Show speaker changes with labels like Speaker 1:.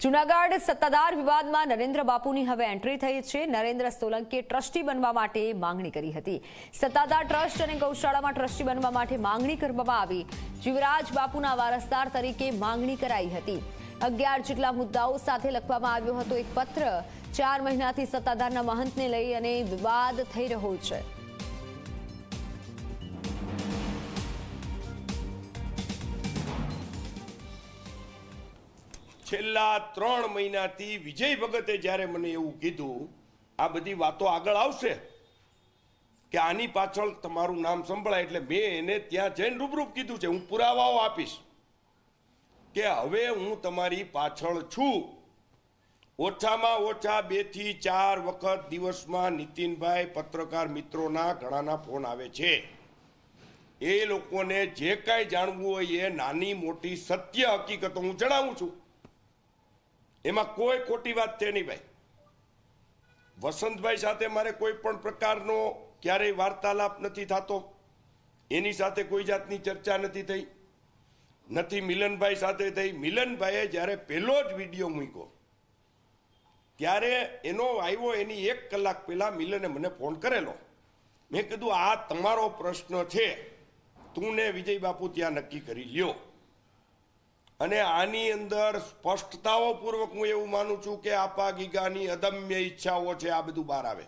Speaker 1: જૂનાગઢ સત્તાધાર વિવાદમાં નરેન્દ્ર બાપુની હવે એન્ટ્રી થઈ છે। નરેન્દ્ર સોલંકીએ ટ્રસ્ટી બનવા માટે માંગણી કરી હતી। સત્તાધાર ટ્રસ્ટ અને ગૌશાળામાં ટ્રસ્ટી બનવા માટે માંગણી કરવામાં આવી। જીવરાજ બાપુના વારસદાર તરીકે માંગણી કરાઈ હતી। 11 જેટલા મુદ્દાઓ સાથે લખવામાં આવ્યો હતો એક પત્ર। 4 મહિનાથી સત્તાધારના મહંતને લઈ અને વિવાદ થઈ રહ્યો છે।
Speaker 2: છેલ્લા 3 મહિનાથી વિજય ભગતે જ્યારે મને એવું કીધું, આ બધી વાતો આગળ આવશે કે આની પાછળ તમારું નામ સંભળાય, એટલે મેં એને ત્યાં જઈને રૂબરૂપ કીધું છે, હું પુરાવાઓ આપીશ કે હવે હું તમારી પાછળ છું। ઓછામાં ઓછા 2 થી 4 વખત દિવસમાં નીતિનભાઈ પત્રકાર મિત્રોના ઘણાના ફોન આવે છે। એ લોકોને જે કાંઈ જાણવું હોય એ નાની મોટી સત્ય હકીકતો હું જણાવું છું, એમાં કોઈ ખોટી વાત છે નહીં ભાઈ। વસંતભાઈ સાથે મારે કોઈ પણ પ્રકારનો ક્યારેય વાર્તાલાપ નથી થતો, એની સાથે કોઈ જાતની ચર્ચા નથી થઈ, નથી મિલનભાઈ સાથે થઈ। મિલનભાઈએ જ્યારે પહેલો જ વિડીયો મૂક્યો ત્યારે એનો આવ્યો, એની 1 કલાક પહેલા મિલને મને ફોન કરેલો। મેં કીધું આ તમારો પ્રશ્ન છે, તું ને વિજય બાપુ ત્યાં નક્કી કરી લ્યો। અને આની અંદર સ્પષ્ટતાઓ પૂર્વક હું એવું માનું છું કે આપા ગીગાની અદમ્ય ઈચ્છાઓ છે, આ બધું બહાર આવે।